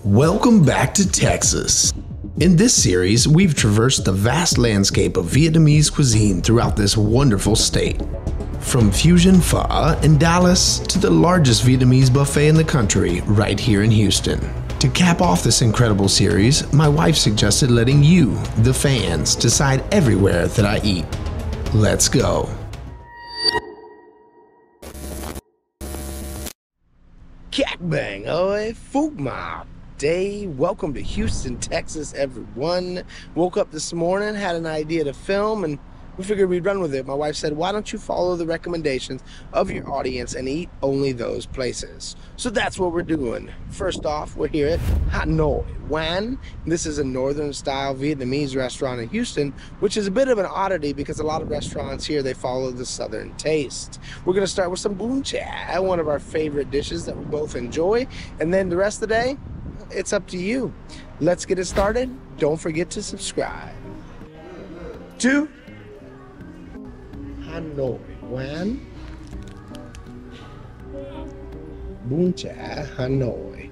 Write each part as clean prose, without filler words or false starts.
Welcome back to Texas. In this series, we've traversed the vast landscape of Vietnamese cuisine throughout this wonderful state. From fusion pho in Dallas to the largest Vietnamese buffet in the country right here in Houston. To cap off this incredible series, my wife suggested letting you, the fans, decide everywhere that I eat. Let's go. Cat bang, oi, Phuc Mop Day. Welcome to Houston, Texas, everyone. Woke up this morning, had an idea to film, and we figured we'd run with it. My wife said, why don't you follow the recommendations of your audience and eat only those places? So that's what we're doing. First off, we're here at Hanoi Wan. This is a northern style Vietnamese restaurant in Houston, which is a bit of an oddity because a lot of restaurants here, they follow the southern taste. We're gonna start with some bún chả, one of our favorite dishes that we both enjoy. And then the rest of the day, it's up to you. Let's get it started. Don't forget to subscribe. To Hanoi Wan Bún chả Hanoi,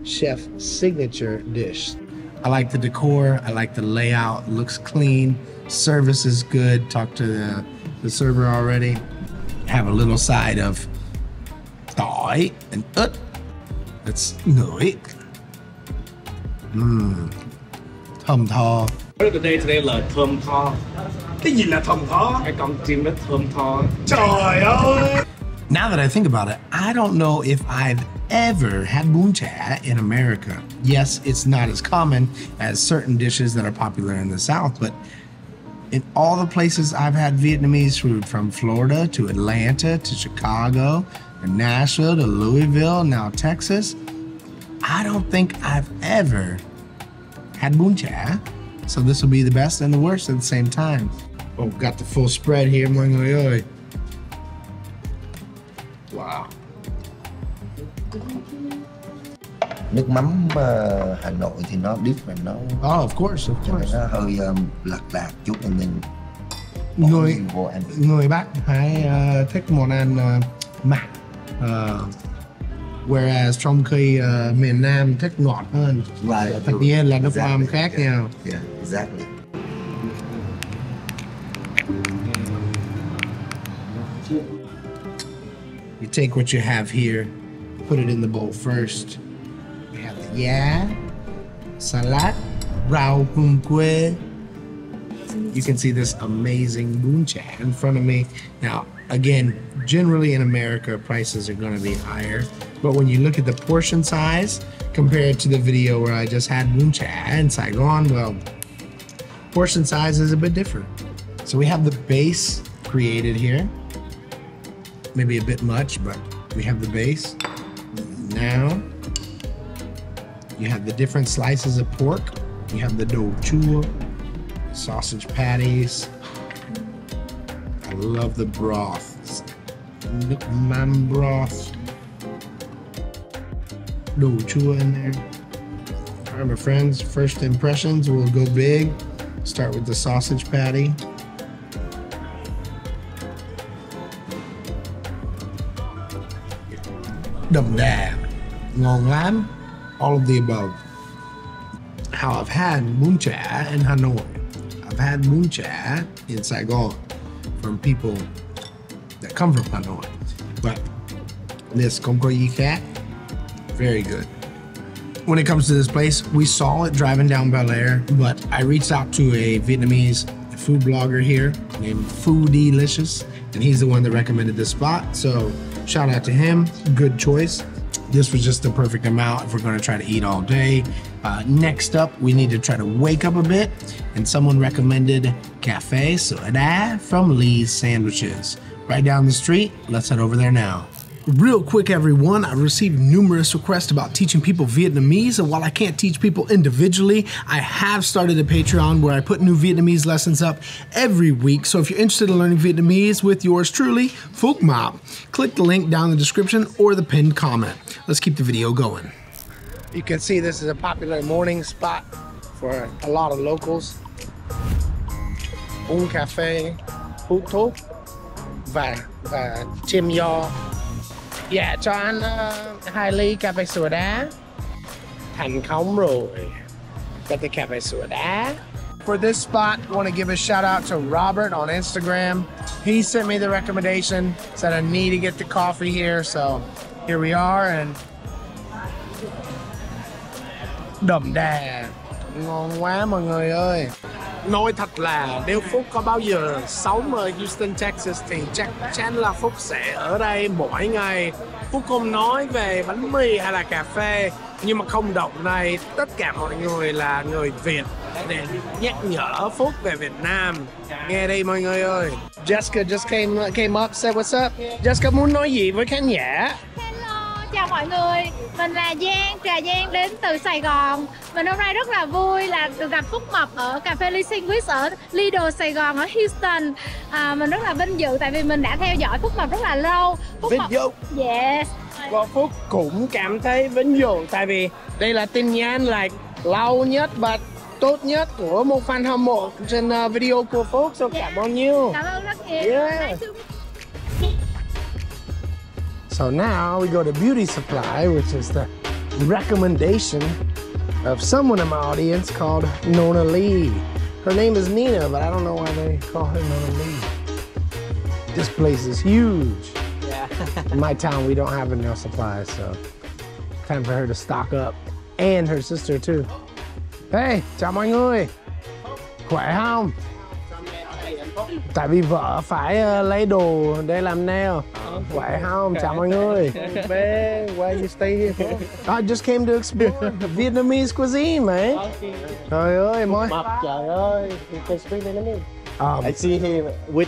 chef signature dish. I like the decor, I like the layout, it looks clean, service is good. Talked to the server already. Have a little side of tỏi and ớt. That's ngửi. Thơm tho. Today là thơm tho. Cái gì là thơm tho? Cái con chim nó thơm tho. Trời ơi! Now that I think about it, I don't know if I've ever had bún chả in America. Yes, it's not as common as certain dishes that are popular in the South, but in all the places I've had Vietnamese food, from Florida to Atlanta to Chicago to Nashville to Louisville, now Texas, I don't think I've ever had bún chả. So this will be the best and the worst at the same time. Oh, got the full spread here, mọi người ơi. Wow. Nước mắm Hà Nội thì nó different, nó Oh, of course. nó hơi lạc chút nên Người vô ăn. người Bắc hay thích món ăn mặn. Whereas trong khi miền Nam thích ngọt hơn. Right. Tất nhiên là nước mắm khác nhau. Yeah, exactly. You take what you have here, put it in the bowl first. We have the giá, salad, rau hung quê. You can see this amazing bún chả in front of me. Now, again, generally in America, prices are going to be higher. But when you look at the portion size compared to the video where I just had bún chả in Saigon, well, portion size is a bit different. So we have the base created here. Maybe a bit much, but we have the base. Now, you have the different slices of pork. You have the đồ chua, sausage patties. I love the broth. Nước mắm broth. Đồ chua in there. All right, my friends, first impressions, we'll go big. Start with the sausage patty. Đậm đà, ngon lắm, all of the above. How I've had bún chả in Hanoi. I've had bún chả in Saigon from people that come from Hanoi. But this không có gì khác, very good. When it comes to this place, we saw it driving down Bel Air, but I reached out to a Vietnamese food blogger here named Foodilicious, and he's the one that recommended this spot. So shout out to him, good choice. This was just the perfect amount if we're gonna try to eat all day. Next up, we need to try to wake up a bit, and someone recommended Cafe Soda from Lee's Sandwiches. Right down the street, let's head over there now. Real quick, everyone, I've received numerous requests about teaching people Vietnamese, and while I can't teach people individually, I have started a Patreon where I put new Vietnamese lessons up every week. So if you're interested in learning Vietnamese with yours truly, Phuc Mop, click the link down in the description or the pinned comment. Let's keep the video going. You can see this is a popular morning spot for a lot of locals. Un café, hút thuốc và chim yo. Dạ cho anh 2 ly cà phê sữa đá. thành công rồi. Got the cafe sữa đá. For this spot, I want to give a shout out to Robert on Instagram. He sent me the recommendation, said I need to get the coffee here, so here we are. And đậm đà, ngon quá mọi người ơi. Nói thật là nếu Phúc có bao giờ sống ở Houston, Texas thì chắc chắn là Phúc sẽ ở đây mỗi ngày. Phúc không nói về bánh mì hay là cà phê, nhưng mà không động này tất cả mọi người là người Việt để nhắc nhở Phúc về Việt Nam. Nghe đi mọi người ơi. Jessica just came up, said what's up. Jessica muốn nói gì với khán giả? Chào mọi người, mình là Giang, Trà Giang đến từ Sài Gòn. Mình hôm nay rất là vui là được gặp Phúc Mập ở cà phê Lee Sandwich ở Lido Sài Gòn ở Houston. Mình rất là vinh dự tại vì mình đã theo dõi Phúc Mập rất là lâu. Vinh dự. Yes. Và Phúc cũng cảm thấy vinh dự tại vì đây là tin nhắn like lâu nhất và tốt nhất của một fan hâm mộ trên video của Phúc. So cảm ơn nhiều. Cảm ơn rất nhiều. Yeah. So now we go to Beauty Supply, which is the recommendation of someone in my audience called Nona Lee. Her name is Nina, but I don't know why they call her Nona Lee. This place is huge. Yeah. In my town, we don't have a nail supply, so time for her to stock up. And her sister too. Hey, chào mọi người. Khỏe không? Tại vì vợ phải lấy đồ để làm nail. Khỏe không? Chào mọi người. Man, why you stay here for? I just came to explore Vietnamese cuisine, man. Trời ơi, mọi. Trời ơi, you can speak Vietnamese. I see him with.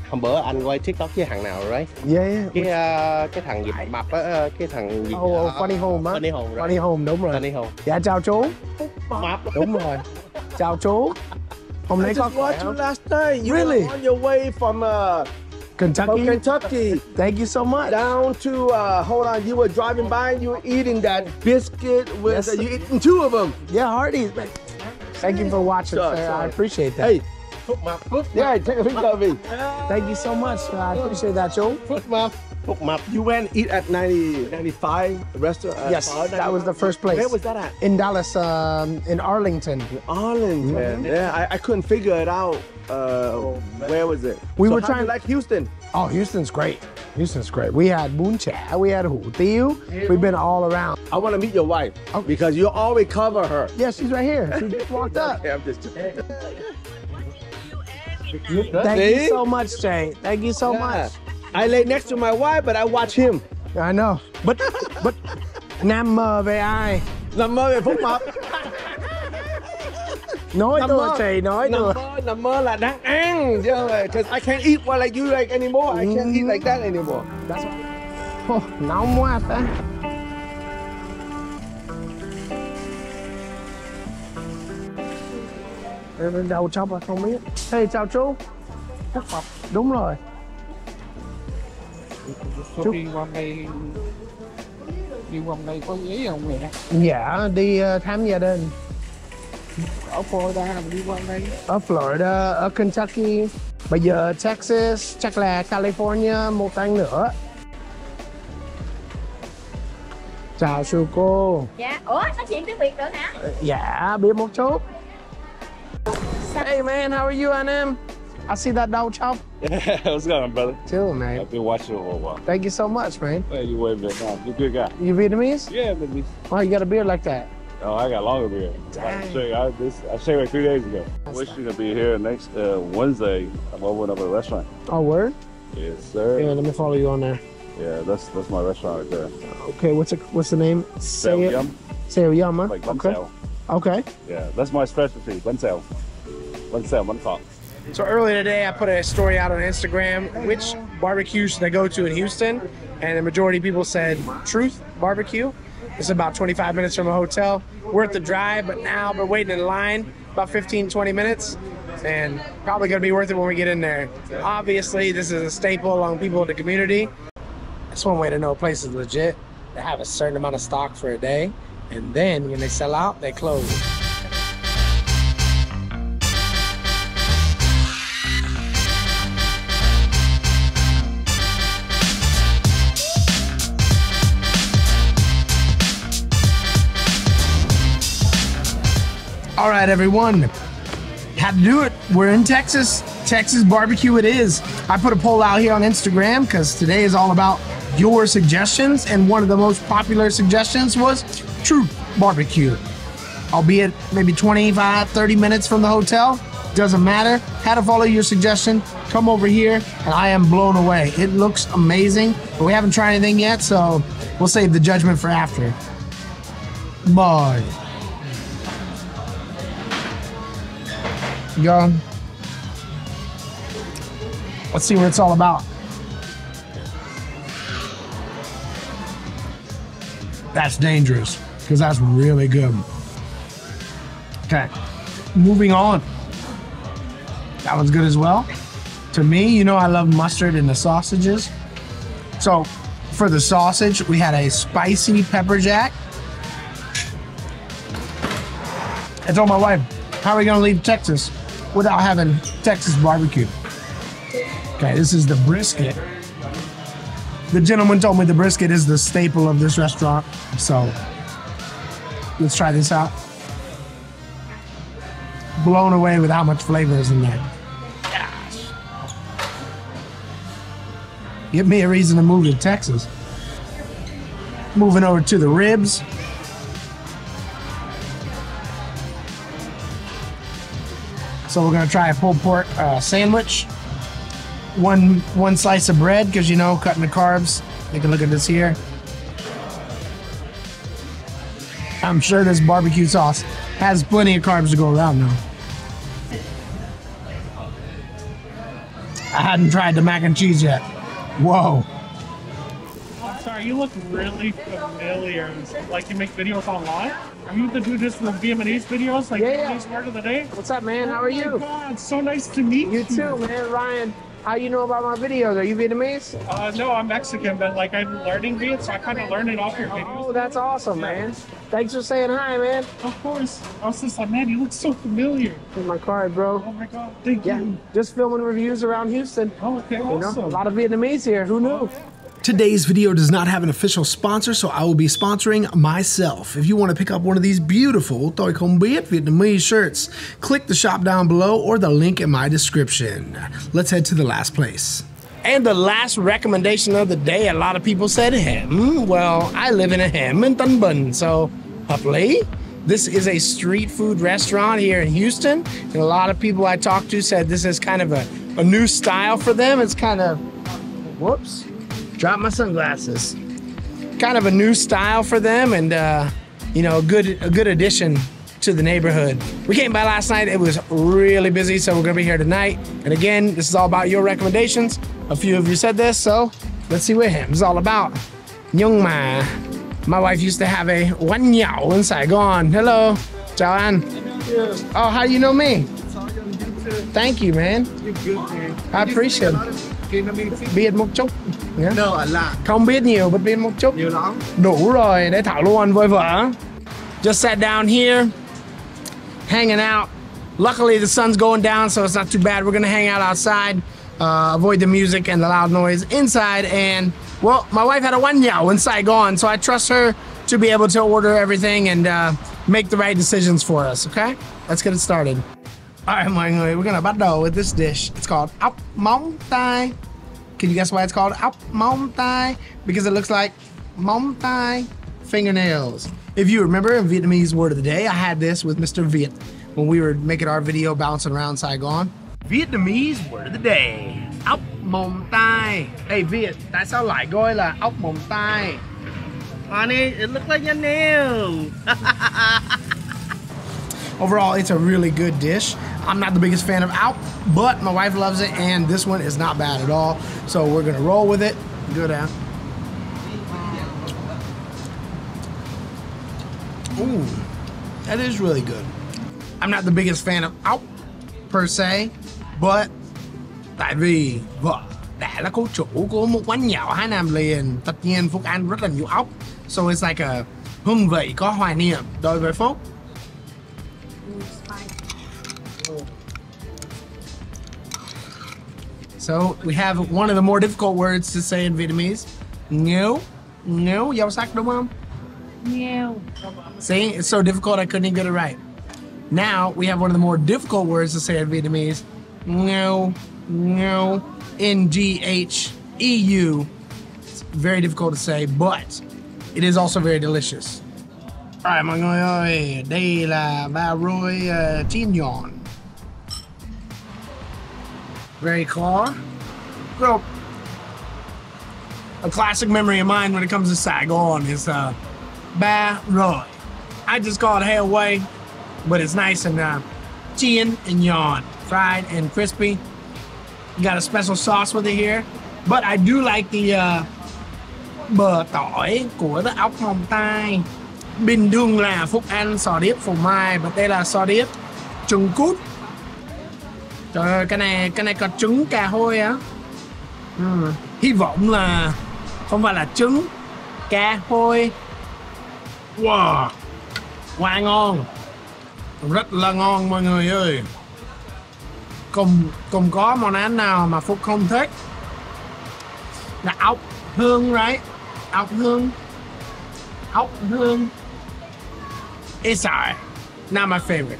Hôm bữa anh quay TikTok với thằng nào rồi Yeah. cái thằng gì mập á, cái thằng gì Funny Home á. Funny Home rồi. Funny Home, đúng rồi. Funny Home. Dạ chào chú. Mập. Đúng rồi. Chào chú. Hôm nay có khỏe không? Last night, you Really? were on your way from Kentucky. Kentucky Thank you so much. down to hold on. You were driving by and you were eating that biscuit with Yes. you eating two of them. Yeah, Hardee's. Thank you for watching, Sure, sir. sure. I appreciate that. Hey, yeah, take a picture of me. Thank you so much. I appreciate that, chú. Phúc Mập. You went eat at 95 restaurant. Yes, that was the first place. Where was that at? In Dallas, in Arlington. Arlington. Yeah, I couldn't figure it out. Where was it? We So were how'd trying- you like Houston. Oh, Houston's great. Houston's great. We had bún chả, we had hủ tiếu. We've been all around. I want to meet your wife Okay. because you always cover her. Yeah, she's right here. She just walked up. Okay, I'm just joking. Thank you See? so much, Jay. Thank you so Yeah. much. I lay next to my wife, but I watch him. I know. But Nam mơ về ai? Nằm mơ về Phúc Mập. Nói Nằm tôi mơ. chị, nói tôi. Nằm mơ là đang ăn chứ không phải. Because I can't eat one like you like anymore. I can't eat like that anymore. That's right. Oh, nóng quá ta. Đầu chọc là không biết. Hey, chào chú. Đúng rồi. Có đi qua đây có giấy không mẹ? Dạ, đi thăm gia đình. Ở Florida mà đi qua đây. Ở Florida, ở Kentucky. Bây giờ Texas, chắc là California một tháng nữa. Chào sư cô. Dạ. Ủa, nói chuyện tiếng Việt nữa hả? Dạ, biết một chút. Hey man, how are you, anh em? I see that dog chop. What's going on, brother? Chill, man. I've been watching you for a while. Thank you so much, man. Hey, you wait a minute. You're a good guy. You Vietnamese? Yeah, baby. Why you got a beard like that? Oh, I got longer beard. I shaved like 3 days ago. I wish you could be here next Wednesday. I'm opening up a restaurant. Oh, word? Yes, sir. Yeah, let me follow you on there. Yeah, that's my restaurant right there. Okay, what's the name? Sale Yum, Sale Yum, huh? like bun Okay. sale. Okay. Yeah, that's my specialty, bun sale. Bun sale, bun talk. So earlier today, I put a story out on Instagram, which barbecue should I go to in Houston? And the majority of people said Truth Barbecue. It's about 25 minutes from a hotel. Worth the drive, but now we're waiting in line about 15, 20 minutes. And probably gonna be worth it when we get in there. Obviously, this is a staple among people in the community. That's one way to know a place is legit. They have a certain amount of stock for a day. And then when they sell out, they close. All right, everyone. Had to do it. We're in Texas. Texas barbecue it is. I put a poll out here on Instagram because today is all about your suggestions, and one of the most popular suggestions was Truth Barbecue. Albeit maybe 25, 30 minutes from the hotel. Doesn't matter. Had to follow your suggestion. Come over here, and I am blown away. It looks amazing, but we haven't tried anything yet, so we'll save the judgment for after. Bye. Go. Let's see what it's all about. That's dangerous, because that's really good. Okay, moving on. That one's good as well. To me, you know I love mustard in the sausages. So for the sausage, we had a spicy pepper jack. I told my wife, how are we gonna leave Texas without having Texas barbecue? Okay, this is the brisket. The gentleman told me the brisket is the staple of this restaurant. So let's try this out. Blown away with how much flavor is in there. Gosh. Give me a reason to move to Texas. Moving over to the ribs. So we're gonna try a pulled pork sandwich. One slice of bread, because you know, cutting the carbs. Take a look at this here. I'm sure this barbecue sauce has plenty of carbs to go around now. I hadn't tried the mac and cheese yet. Whoa. I'm sorry, you look really familiar. Like you make videos online? Are you the dude just with Vietnamese videos? Like Vietnamese word of the day? What's up, man? How are you? Oh my God, so nice to meet you. You too, man. Ryan, how you know about my videos? Are you Vietnamese? No, I'm Mexican, but like I'm learning Viet, so I kind of learned it off your videos. Oh, that's awesome, man. Thanks for saying hi, man. Of course. I was just like, man, you look so familiar. Here's my card, bro. Oh my God, thank you. Just filming reviews around Houston. Oh, okay, awesome. You know, a lot of Vietnamese here. Who knew? Today's video does not have an official sponsor, so I will be sponsoring myself. If you want to pick up one of these beautiful Tôi Không Biết Vietnamese shirts, click the shop down below or the link in my description. Let's head to the last place. And the last recommendation of the day, a lot of people said hem. Well, I live in a hem in Tân Bình, so hopefully. This is a street food restaurant here in Houston. And a lot of people I talked to said this is kind of a new style for them. It's kind of, whoops. Drop my sunglasses. Kind of a new style for them, and you know, a good addition to the neighborhood. We came by last night. It was really busy, so we're gonna be here tonight. And again, this is all about your recommendations. A few of you said this, so let's see what him is all about. Nhưng mà, my wife used to have a quán nhậu in Saigon. Hello, chào anh. Oh, how do you know me? Thank you, man. You're good, man. I appreciate it. Biết một chút. Yeah. No, a lot. Không biết nhiều, but biết một chút. Nhiều lắm. Đủ rồi, để thảo luận với vợ. Just sat down here, hanging out. Luckily, the sun's going down, so it's not too bad. We're gonna hang out outside, avoid the music and the loud noise inside. And, well, my wife had a quán nhậu in Saigon, so I trust her to be able to order everything and make the right decisions for us, okay? Let's get it started. All right, mọi người, we're gonna bắt đầu with this dish. It's called ốc móng tay. Can you guess why it's called ốc móng tay? Because it looks like móng tay fingernails. If you remember in Vietnamese word of the day, I had this with Mr. Viet when we were making our video bouncing around Saigon. Vietnamese word of the day. Ốc móng tay. Hey Viet, tại sao lại gọi là ốc móng tay? Honey, it looks like your nails. Overall, it's a really good dish. I'm not the biggest fan of ốc, but my wife loves it, and this one is not bad at all. So we're gonna roll with it. Good out. Ooh, that is really good. I'm not the biggest fan of ốc per se, but tại vì vợ đã là cô chủ của một quán nhậu 2 năm liền, tất nhiên Phúc ăn rất là nhiều ốc. So it's like a hương vị có hoài niệm đối với Phúc. So we have one of the more difficult words to say in Vietnamese. Nghêu. Nghêu, dâu sắc đúng không? Nghêu. See, it's so difficult I couldn't even get it right. Now we have one of the more difficult words to say in Vietnamese. Ngeu, ngeu, N-G-H-E-U. It's very difficult to say, but it is also very delicious. Alright mọi người ơi, đây là ba roi chiên giòn. Very claw. So, a classic memory of mine when it comes to Saigon is ba roi. I just call it hell way, but it's nice and chiên and giòn, fried and crispy. You got a special sauce with it here, but I do like the bờ tỏi của the ốc Móng Tay. Bình thường là Phúc ăn sò điếp phô mai, và đây là sò điếp trứng cút. Trời ơi, cái này có trứng cà hôi á. Hy vọng là không phải là trứng cà hôi. Wow, quá ngon, rất là ngon mọi người ơi. Cùng có món ăn nào mà Phúc không thích là ốc hương, right? Ốc hương. It's alright, not my favorite,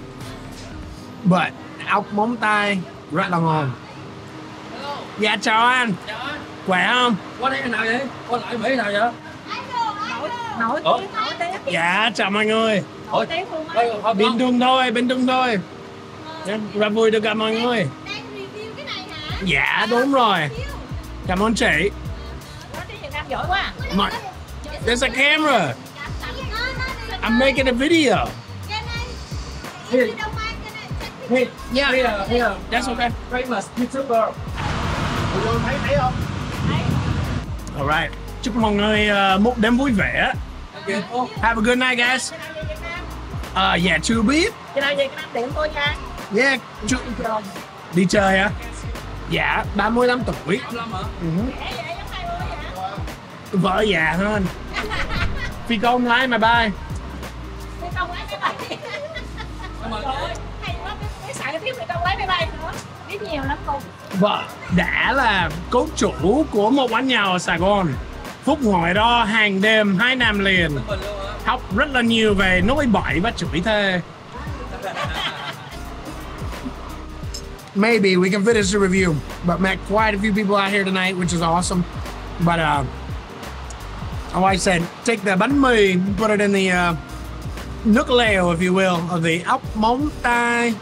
but ốc Móng Tay rất là ngon. Dạ chào anh. Khỏe không? Có đây nào vậy? Có lại Mỹ nào vậy? Nổi tiếng. Dạ chào mọi người. Bình thường thôi. Rất vui được gặp mọi người. Đang review cái này hả? Dạ đúng rồi. Cảm ơn chị. Việt Nam giỏi quá. There's a camera. I'm making a video. Here. Yeah. Here. That's okay. Famous YouTuber. Thấy không? Alright. Chúc mọi người một đêm vui vẻ. Have a good night, guys. Yeah, chưa biết. Khi nào về Việt Nam tiệm tôi nha. Yeah, đi chơi hả? Dạ, 35 tuổi. Vợ già hơn. Phi công lái máy bay. Phi công lái máy bay. Hay quá, cái xài cái thiết phi công lái máy bay nữa. Biết nhiều lắm cô. Vợ đã là cốt chủ của một quán nhà ở Sài Gòn. Phúc ngồi đó hàng đêm 2 năm liền. Học rất là nhiều về nói bậy và chửi thề. Maybe we can finish the review, but met quite a few people out here tonight, which is awesome. But my wife said, take the bánh mì, put it in the nước lèo, if you will, of the ốc Móng Tay.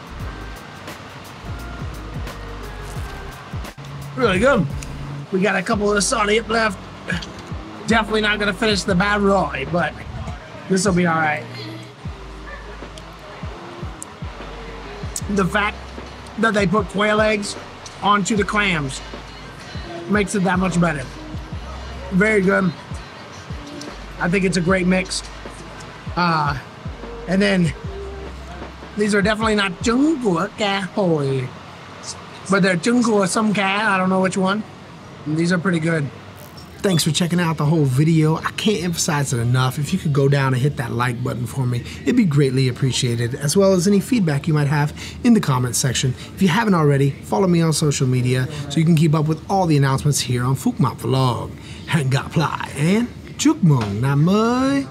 Really good. We got a couple of sò điếp left. Definitely not gonna finish the ba roi, but this will be all right. The fact that they put quail eggs onto the clams makes it that much better. Very good. I think it's a great mix. And then these are definitely not trứng của cá hồi, but they're trứng của sông cá. I don't know which one. And these are pretty good. Thanks for checking out the whole video. I can't emphasize it enough. If you could go down and hit that like button for me, it'd be greatly appreciated, as well as any feedback you might have in the comments section. If you haven't already, follow me on social media so you can keep up with all the announcements here on Phúc Mập Vlog. Hẹn gặp lại and chúc mừng năm mới.